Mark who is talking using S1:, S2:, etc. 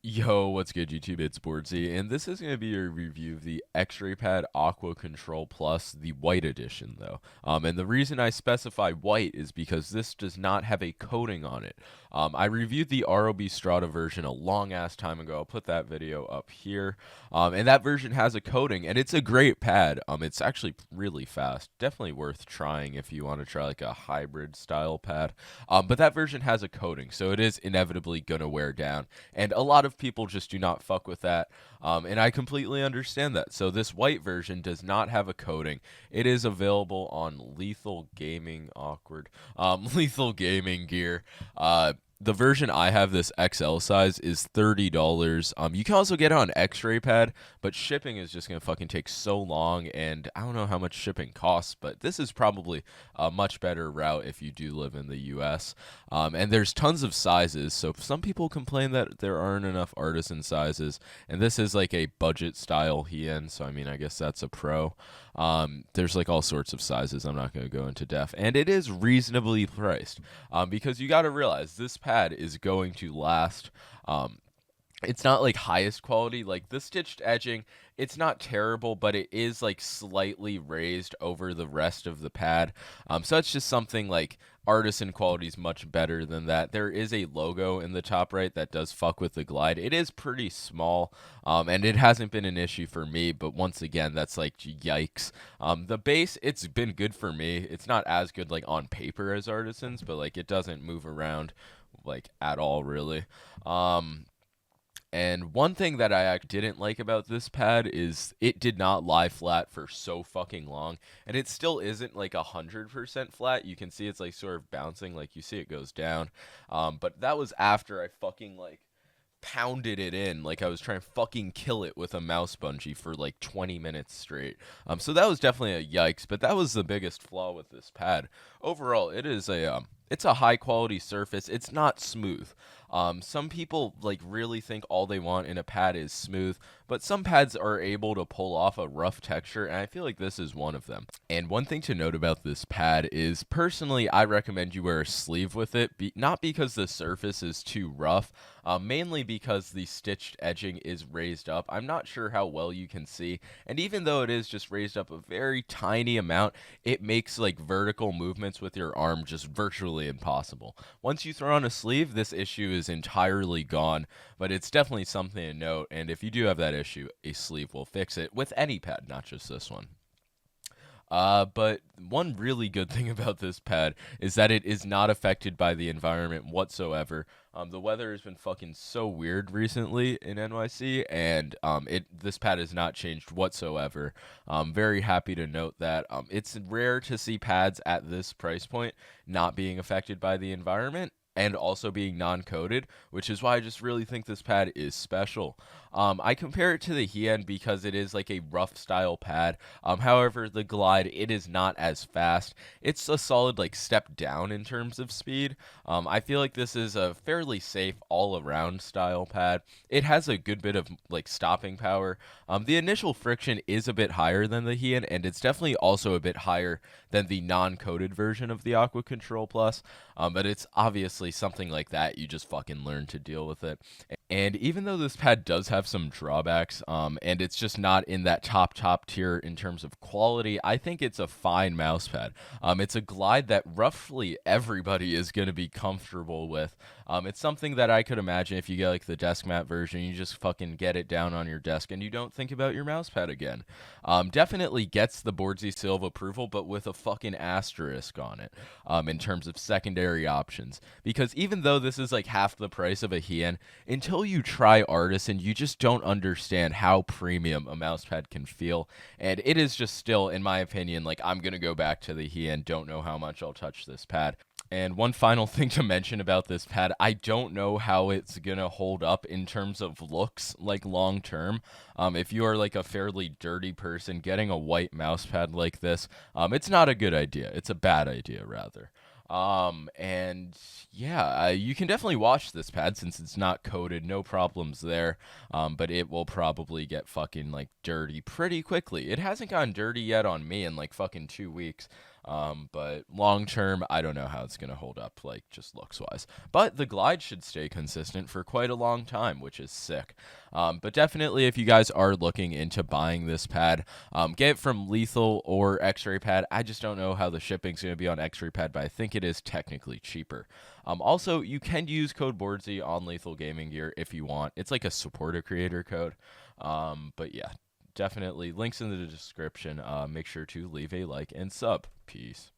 S1: Yo, what's good, YouTube? It's Boardsy, and this is going to be a review of the x-raypad Aqua Control Plus, the white edition, though. And the reason I specify white is because this does not have a coating on it. I reviewed the ROB Strata version a long-ass time ago. I'll put that video up here. And that version has a coating, and it's a great pad. It's actually really fast. Definitely worth trying if you want to try like a hybrid style pad. But that version has a coating, so it is inevitably going to wear down. And a lot of people just do not fuck with that. And I completely understand that. So this white version does not have a coating. It is available on Lethal Gaming, Lethal Gaming gear. The version I have, this XL size, is $30. You can also get it on x-raypad, but shipping is just gonna fucking take so long, and I don't know how much shipping costs, but this is probably a much better route if you do live in the US. And there's tons of sizes, so some people complain that there aren't enough artisan sizes, and this is like a budget style Hien, so I mean, I guess that's a pro. There's like all sorts of sizes. I'm not going to go into depth, and it is reasonably priced because you got to realize this pad is going to last. It's not like highest quality. Like the stitched edging, it's not terrible, but it is like slightly raised over the rest of the pad. So it's just something like artisan quality is much better than that. There is a logo in the top right that does fuck with the glide. It is pretty small, and it hasn't been an issue for me, but once again, that's like yikes. The base, it's been good for me. It's not as good like on paper as artisans, but like it doesn't move around like at all really. And one thing that I didn't like about this pad is it did not lie flat for so fucking long, and it still isn't like 100% flat. You can see it's like sort of bouncing, like you see it goes down. But that was after I fucking like pounded it in, like I was trying to fucking kill it with a mouse bungee for like 20 minutes straight. So that was definitely a yikes, but that was the biggest flaw with this pad. Overall, it is a it's a high quality surface. It's not smooth. Some people like really think all they want in a pad is smooth, but some pads are able to pull off a rough texture, and I feel like this is one of them. And one thing to note about this pad is, personally, I recommend you wear a sleeve with it, not because the surface is too rough, mainly because the stitched edging is raised up. I'm not sure how well you can see, and even though it is just raised up a very tiny amount, it makes like vertical movements with your arm just virtually impossible. Once you throw on a sleeve, this issue is entirely gone, but it's definitely something to note, and if you do have that issue, a sleeve will fix it with any pad, not just this one. But one really good thing about this pad is that it is not affected by the environment whatsoever. The weather has been fucking so weird recently in NYC, and this pad has not changed whatsoever. I'm very happy to note that. It's rare to see pads at this price point not being affected by the environment and also being non-coated, which is why I just really think this pad is special. I compare it to the Hien because it is like a rough style pad. However, the glide, it is not as fast. It's a solid like step down in terms of speed. I feel like this is a fairly safe all-around style pad. It has a good bit of like stopping power. The initial friction is a bit higher than the Hien, and it's definitely also a bit higher than the non-coated version of the Aqua Control Plus. But it's obviously something like that. You just fucking learn to deal with it. And even though this pad does have some drawbacks, and it's just not in that top tier in terms of quality, I think it's a fine mouse pad. It's a glide that roughly everybody is going to be comfortable with. It's something that I could imagine if you get like the desk mat version, you just fucking get it down on your desk and you don't think about your mouse pad again. Definitely gets the Boardsy seal of approval, but with a fucking asterisk on it in terms of secondary options. Because even though this is like half the price of a Hien, until you try Artisan, you just don't understand how premium a mousepad can feel. And it is just still, in my opinion, like I'm going to go back to the Hien, don't know how much I'll touch this pad. And one final thing to mention about this pad, I don't know how it's going to hold up in terms of looks, like long term. If you are like a fairly dirty person, getting a white mouse pad like this, it's not a good idea. It's a bad idea, rather. And yeah, you can definitely wash this pad since it's not coated, no problems there. But it will probably get fucking like dirty pretty quickly. It hasn't gotten dirty yet on me in like fucking 2 weeks. But long term, I don't know how it's going to hold up, like just looks wise. But the glide should stay consistent for quite a long time, which is sick. But definitely, if you guys are looking into buying this pad, get it from Lethal or x-raypad. I just don't know how the shipping's going to be on x-raypad, but I think it is technically cheaper. Also, you can use code BOARDSY on Lethal Gaming Gear if you want. It's like a support a creator code. But yeah, definitely links in the description. Make sure to leave a like and sub. Peace.